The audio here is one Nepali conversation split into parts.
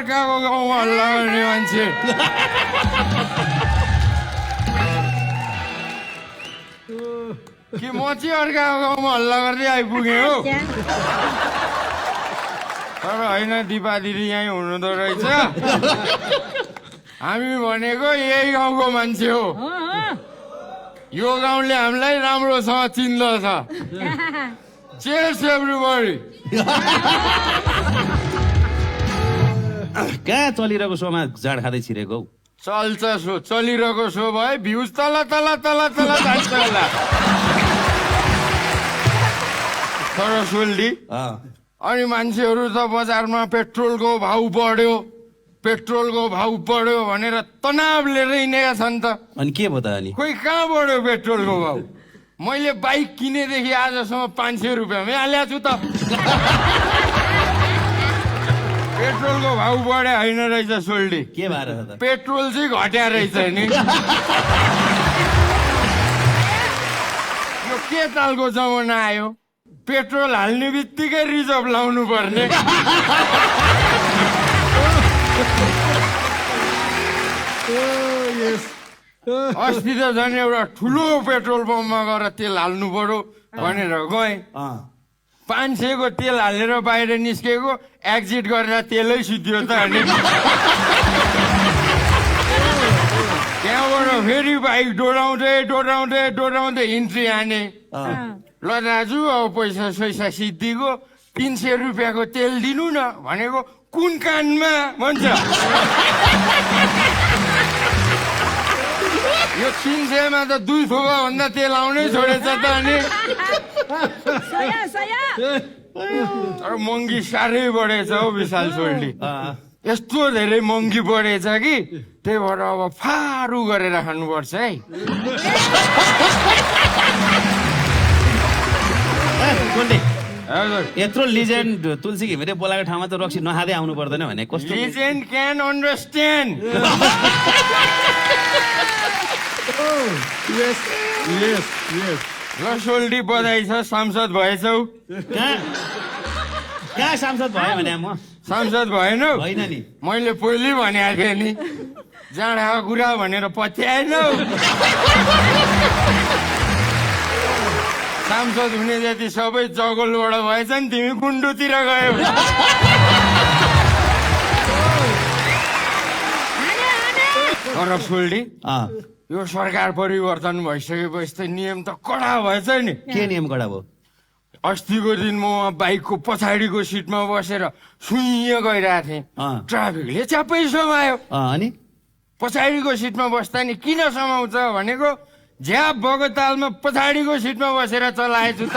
अर्काको गाउँमा हल्ला गर्ने मान्छे कि म चाहिँ अर्काको गाउँमा हल्ला गर्दै आइपुगेँ हो तर होइन दिपा दिदी यहीँ हुनुहुँदो रहेछ हामी भनेको यही गाउँको मान्छे हो यो गाउँले हामीलाई राम्रोसँग चिन्दछ चेयर्स एभ्रीबडी कहाँ चलिरहेको सोमा जाड खाँदै छिरेको हौ चल्छ सो चलिरहेको सो भयो भ्युज तल तल तल तल जान्छ होला तर सोल्डी अनि मान्छेहरू त बजारमा पेट्रोलको भाउ बढ्यो भनेर तनाव लिएर हिँडेका छन् त अनि के भयो त अनि खोइ कहाँ बढ्यो पेट्रोलको भाउ मैले बाइक किनेदेखि आजसम्म 500 रुपियाँमै हालेको छु त पेट्रोलको भाउ बढ्या होइन रहेछ सोल्डी के भएर त पेट्रोल चाहिँ घट्या रहेछ नि यो के तालको जमाना आयो पेट्रोल हाल्ने बित्तिकै रिजर्भ लाउनु पर्ने अस्ति त झन् एउटा ठुलो पेट्रोल पम्पमा गएर तेल हाल्नु पर्यो भनेर गएँ 500 को तेल हालेर बाहिर निस्केको एक्जिट गरेर तेलै सिद्धियो त अनि त्यहाँबाट फेरि बाइक डोराउँदै इन्ट्री हाने ल दाजु अब पैसा सिद्धिको 300 रुपियाँको तेल दिनु न भनेको कुन कानमा भन्छ यो 300 मा त 2 थोका भन्दा तेल आउनै छोडेछ त अनि तर महँगी साह्रै बढेछ हौ विशाल सोल्डी यस्तो धेरै महँगी बढेछ कि त्यही भएर अब फारू गरेर खानुपर्छ है यत्रो लिजेन्ड तुलसी घिमिरे बोलाएको ठाउँमा त रक्सी नखाँदै आउनु पर्दैन भने कस्तो लिजेन्ड क्यान अन्डरस्ट्यान्ड ल सोल्डी बधाई छ सांसद भएछौ कहाँ सांसद भयो भने म सांसद भएनौ होइन नि मैले पहिले भनेको थिएँ नि जाँडाको कुरा भनेर पत्याएनौ सांसद हुने जति सबै जगलबाट भएछ नि तिमी कुण्डुतिर गयौ तर सोल्डी यो सरकार परिवर्तन भइसकेपछि त नियम त कडा भएछ नि के नियम कडा भयो अस्तिको दिन म बाइकको पछाडिको सिटमा बसेर सुइँ गइरहेको थिएँ ट्राफिकले च्यापै समायो अनि पछाडिको सिटमा बस्दा नि किन समाउँछ भनेको झ्याप भएको तालमा पछाडिको सिटमा बसेर चलाएछु त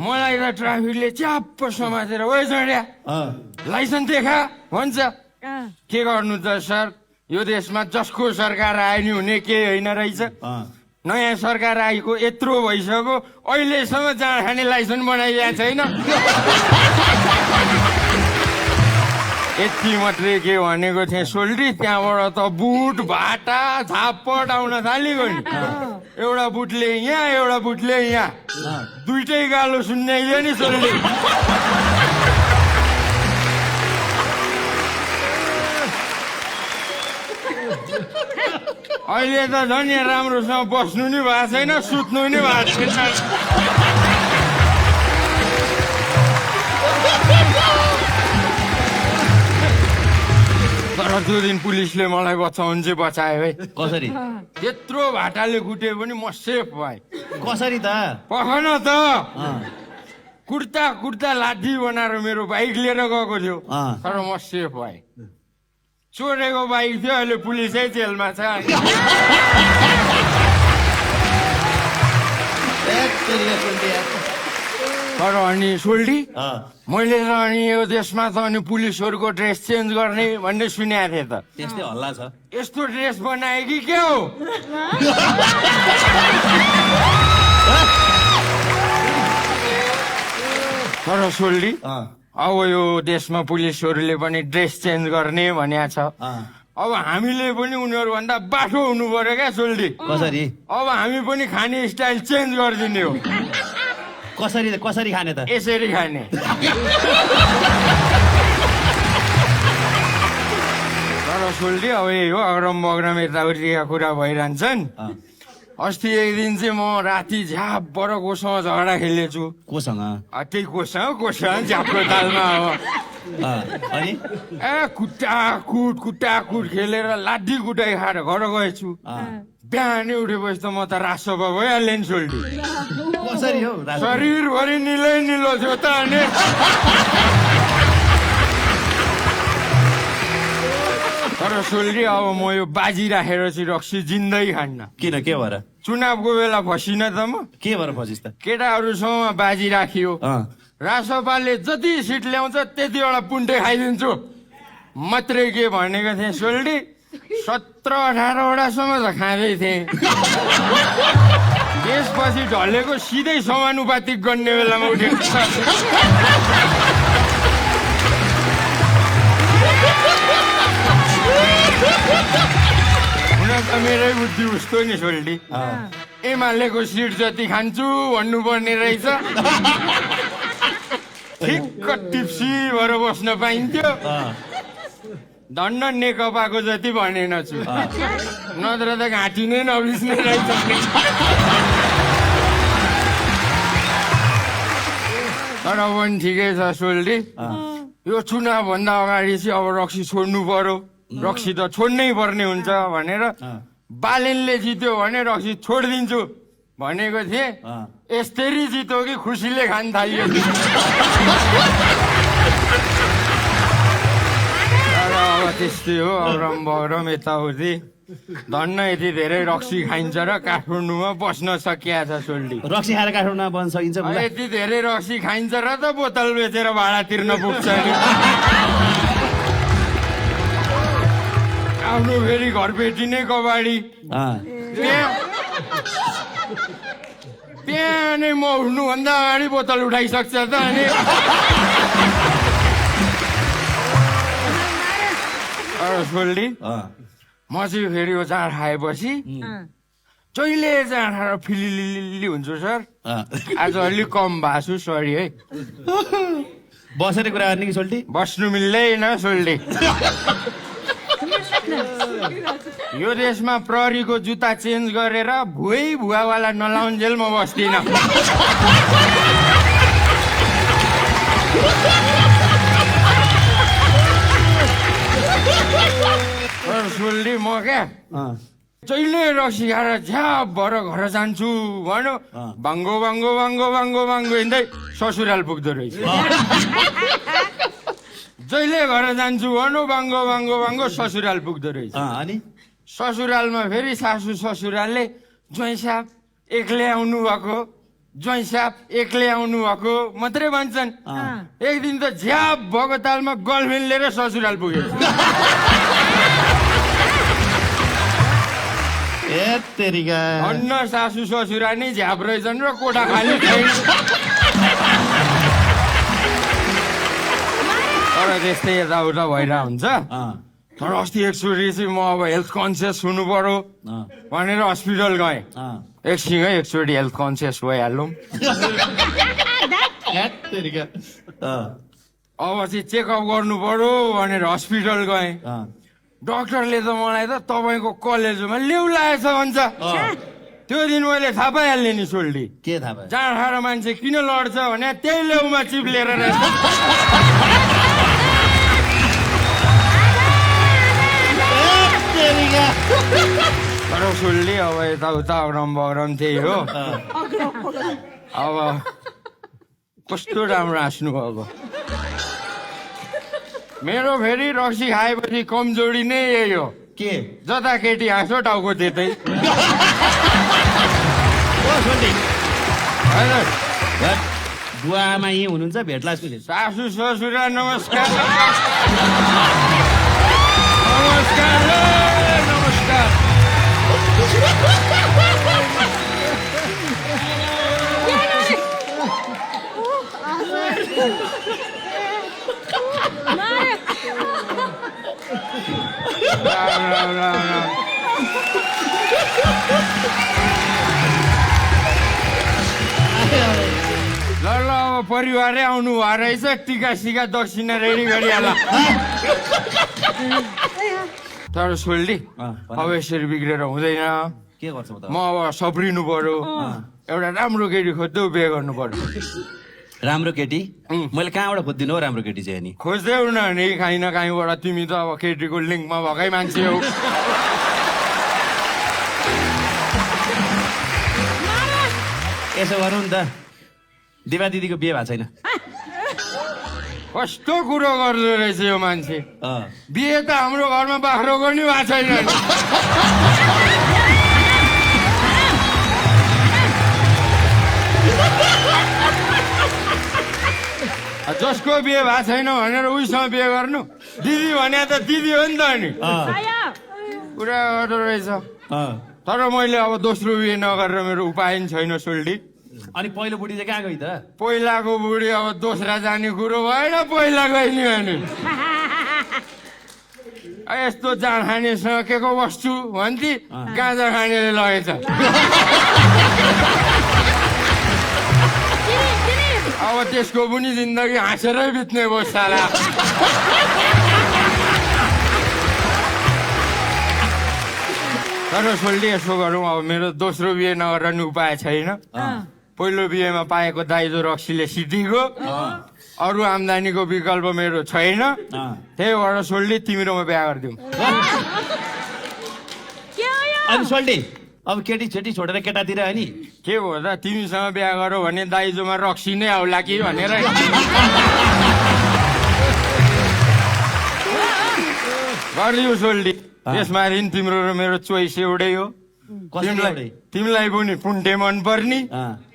मलाई त ट्राफिकले च्याप्प समातेर ओ चढ्या लाइसेन्स देखा भन्छ के गर्नु त सर यो देशमा जसको सरकार आयो नि हुने केही होइन रहेछ नयाँ सरकार आएको यत्रो भइसक्यो अहिलेसम्म जाँड खाने लाइसेन्स बनाइदिएको छैन यति मात्रै के भनेको थिएँ सोल्डी त्यहाँबाट त बुट भाटा झापट आउन थालेको नि एउटा बुटले यहाँ एउटा बुटले यहाँ दुइटै गालो सुन्याइदियो नि सोल्डी अहिले त झन् यहाँ राम्रोसँग बस्नु नि भएको छैन सुत्नु नि भएको छैन तर त्यो दिन पुलिसले मलाई बचाउनु चाहिँ बचायो है कसरी त्यत्रो भाटाले कुटे पनि म सेफ भएँ कसरी त पखन त कुर्ता लाठी बनाएर मेरो बाइक लिएर गएको थियो तर म सेफ भएँ चोरेको बाइक थियो अहिले पुलिसै जेलमा छ तर अनि सोल्डी मैले त अनि यो देशमा त अनि पुलिसहरूको ड्रेस चेन्ज गर्ने भन्ने सुनेको थिएँ त त्यस्तै हल्ला छ यस्तो ड्रेस बनाए कि के हो तर सोल्डी अँ, अब यो देशमा पुलिसहरूले पनि ड्रेस चेन्ज गर्ने भनेको छ अँ, अब हामीले पनि उनीहरूभन्दा बाठो हुनु पर्यो क्या सोल्डी कसरी अब हामी पनि खाने स्टाइल चेन्ज गरिदिने हो कसरी कसरी खाने त यसरी खाने तर सोल्डी अब यही हो अग्रम बग्रम यताउतिका कुरा भइरहन्छन् अँ, अस्ति एक दिन चाहिँ म राति झ्यापबाट कोसँग झगडा खेलेछु कोसँग त्यही कोसँग झ्यापको तालमा अब अनि कुटाकुट खेलेर लाडी कुटाइ खाएर घर गएछु बिहानै उठेपछि त म त रासोपा भइहालेँ नि सोल्टी कसरी हो शरीरभरि निलै निलो थियो त अनि तर सोल्टी अब म यो बाजी राखेर चाहिँ रक्सी जिन्दै खान्न किन के भएर चुनावको बेला फसिन त म के भएर फसिस् त केटाहरूसँग बाजी राखियो अँ, रासोपाले जति सिट ल्याउँछ त्यतिवटा पुन्टे खाइदिन्छु मात्रै के भनेको थिएँ सोल्टी 17-18वटासम्म त खाँदै थिएँ त्यसपछि ढलेको सिधै समानुपातिक गर्ने बेलामा उठेको छ हुन त मेरै बुद्धि उस्तो नि सोल्टी एमालेको सिट जति खान्छु भन्नुपर्ने रहेछ ठिक्क टिप्सी भएर बस्न पाइन्थ्यो दण्ड नेकपाको जति भनेन छु नत्र त घाँटी नै नबिच्ने रहेछ तर पनि ठिकै छ सोल्टी यो चुनाव भन्दा अगाडि चाहिँ अब रक्सी छोड्नु पर्यो रक्सी त छोड्नै पर्ने हुन्छ भनेर बालेनले जित्यो भने रक्सी छोडिदिन्छु भनेको थिएँ यस्तरी जित्यो कि खुसीले खान थालियो तर अब त्यस्तै हो अग्रम बग्रम यताउति धन्न यति धेरै रक्सी खाइन्छ र काठमाडौँमा बस्न सकिया छ सोल्टी रक्सी खाएर काठमाडौँमा बस्न सकिन्छ बुढा? यति धेरै रक्सी खाइन्छ र त बोतल बेचेर भाडा तिर्न पुग्छ नि आफ्नो फेरि घरपेटी नै कबाडी अँ, बिहानै म उठ्नुभन्दा अगाडि बोतल उठाइसक्छ त अनि सोल्डी अँ, म चाहिँ फेरि यो चाड खाएपछि जहिले चाड खाएर फिलिलिली हुन्छु सर अँ। आज अलिक कम भएको छु सरी है बसेर कुरा गर्ने कि सोल्टी बस्नु मिल्दैन सोल्डी यो देशमा प्रहरीको जुत्ता चेन्ज गरेर भुवावाला नलाउन्जेल म बस्दिनँ सोल्डी म क्या अँ, जहिले रक्सी खाएर झ्याप भएर घर जान्छु भन्यो बाङ्गो बाङ्गो बाङ्गो बाङ्गो बाङ्गो हिँड्दै ससुराल पुग्दो रहेछ जहिले घर जान्छु भन्यो बाङ्गो बाङ्गो बाङ्गो ससुराल पुग्दो रहेछ अँ, अनि ससुरालमा फेरि सासू ससुरालले ज्वाइँ साहब एक्लै आउनु भएको ज्वाइँ साहब एक्लै आउनु भएको मात्रै भन्छन् एक दिन त झ्याप भएको तालमा गर्लफ्रेन्ड लिएर ससुराल पुगेछ अन्न सासू ससुरा नै झ्याप रहेछन् र कोठा खाली छैन तर त्यस्तै यताउता भइरहेको हुन्छ तर अस्ति एकचोटि चाहिँ म अब हेल्थ कन्सियस हुनु पर्यो भनेर हस्पिटल गएँ एकछिन एकचोटि हेल्थ कन्सियस भइहालौँ अब चाहिँ चेकअप गर्नु पर्यो भनेर हस्पिटल गएँ डक्टरले त मलाई त तपाईँको कलेजमा लेउ लागेछ भन्छ त्यो दिन मैले थाहा पाइहालेँ नि सोल्डी के थाहा भयो जाँड खाएर मान्छे किन लड्छ भने त्यही लेउमा चिप्लेर रहेछ तर सोल्डी अब यताउता अग्रम बग्रम त्यही हो अब कस्तो राम्रो हाँस्नु भएको मेरो फेरि रक्सी खाएपछि कमजोरी नै यही हो के जता केटी हाँसो टाउको त्यतै बुवा आमा यहीँ हुनुहुन्छ भेट्ला सासू ससुरा नमस्कार नमस्कार नमस्कार ल ल अब परिवारै आउनु भयो रहेछ टिका सिका दक्षिणा रेडी गरिहाल तर सोल्डी अब यसरी बिग्रेर हुँदैन के गर्छौ त म अब सप्रिनु पर्यो एउटा राम्रो केटी खोज्दै बिहे गर्नु पर्यो राम्रो केटी मैले कहाँबाट खोजिदिनु हो राम्रो केटी चाहिँ अनि खोज्दै न नि काहीँ न काहीँबाट तिमी त अब केटीको लिङ्कमा भएकै मान्छे हो यसो गरौँ नि त दिवा दिदीको बिहे भएको छैन कस्तो कुरो गर्दो रहेछ यो मान्छे बिहे त हाम्रो घरमा बाख्रोको नि भएको छैन जसको बिहे भएको छैन भनेर उहीसँग बिहे गर्नु दिदी भने त दिदी हो नि त नि कुरा गर्दो रहेछ तर मैले अब दोस्रो बिहे नगरेर मेरो उपाय नि छैन सोल्डी अनि पहिलो बुढी चाहिँ कहाँ गई त पहिलाको बुढी अब दोस्रा जाने कुरो भएन पहिला गइनी भने यस्तो जाँड खानेसँग के को बस्छु भन्थे गाँजा खानेले लगेछ अब त्यसको पनि जिन्दगी हाँसेरै बित्ने भयो साला तर सोल्डी यसो गरौँ अब मेरो दोस्रो बिहे नगर्ने उपाय छैन पहिलो बिहेमा पाएको दाइजो रक्सीले सिद्धिको अरू आम्दानीको विकल्प मेरो छैन त्यही भएर सोल्डी तिमी र म बिहा गरिदिउँ अनि सोल्टी अब केटी छेटी छोडेर केटातिर अनि के हो त तिमीसँग बिहा गरौ भने दाइजोमा रक्सी नै आउला कि भनेर गरिदिउ सोल्डी त्यसमा तिम्रो र मेरो चोइस एउटै हो तिमीलाई पनि पुन्टे मन पर्ने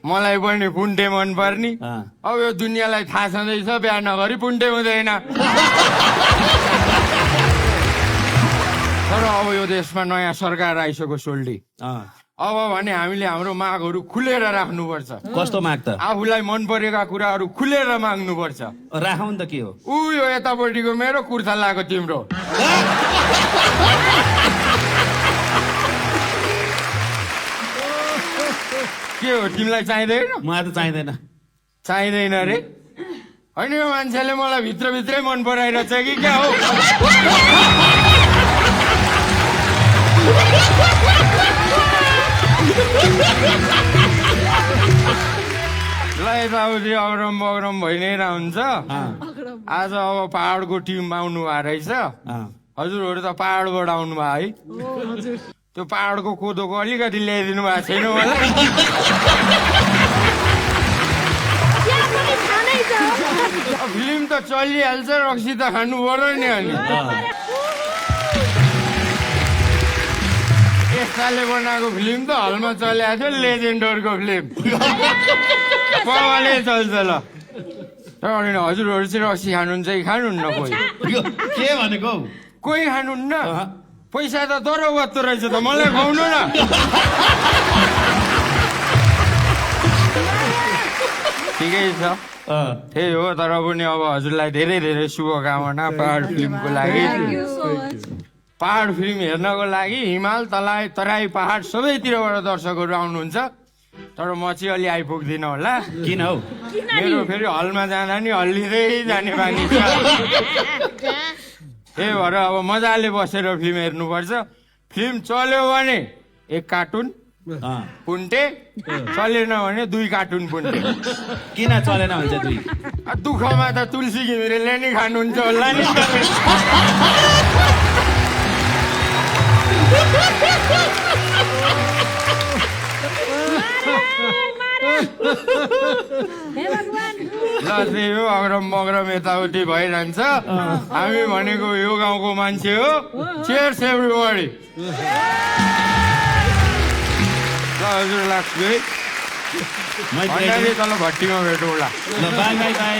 मलाई पनि पुन्टे मन पर्ने अब यो दुनियाँलाई थाहा छँदैछ बिहा नगरी पुन्टे हुँदैन तर अब यो देशमा नयाँ सरकार आइसक्यो सोल्डी अब भने हामीले हाम्रो मागहरू खुलेर राख्नुपर्छ कस्तो माग त आफूलाई मन परेका कुराहरू खुलेर माग्नुपर्छ राखौँ त के हो यो यतापट्टिको मेरो कुर्ता लगाएको तिम्रो के हो तिमीलाई चाहिँदैन मलाई त चाहिँदैन रे होइन यो मान्छेले मलाई भित्रभित्रै मन पराइरहेछ कि क्या हो ल यताउति अग्रम बग्रम भइ नै हुन्छ आज अब पहाडको टिम आउनु भएको रहेछ हजुरहरू त पहाडबाट आउनु भयो है त्यो पहाडको कोदोको अलिकति ल्याइदिनु भएको छैन मलाई फिल्म त चलिहाल्छ रक्सी त खानु पर्यो नि अनि यस्ताले बनाएको फिल्म त हलमा चलिरहेको थियो लेजेन्डरको फिल्म पवाले चल्छ ल हजुरहरू चाहिँ रक्सी खानुहुन्छ कि खानुहुन्न कोही के भनेको कोही खानुहुन्न पैसा त दरो बत्तो रहेछ त मलाई खुवाउनु न ठिकै छ त्यही हो तर पनि अब हजुरलाई धेरै धेरै शुभकामना पहाड फिल्मको लागि पहाड फिल्म हेर्नको लागि हिमाल तराई पहाड सबैतिरबाट दर्शकहरू आउनुहुन्छ तर म चाहिँ अलि आइपुग्दिनँ होला किन हौ मेरो फेरि हलमा जाँदा नि हल्लिँदै जाने बानी छ त्यही भएर अब मजाले बसेर फिल्म हेर्नुपर्छ फिल्म चल्यो भने 1 कार्टुन पुन्टे चलेन भने 2 कार्टुन पुन्टे किन चलेन भन्छ 2 दुःखमा त तुलसी घिमिरेले नि खानुहुन्छ होला नि ल त्यही हो अग्रम बग्रम यताउति भइरहन्छ हामी भनेको यो गाउँको मान्छे हो चेयर्स एभ्रीबडी ल हजुर लाग्छु है तल भट्टीमा भेटौँला ल बाई बाई बाई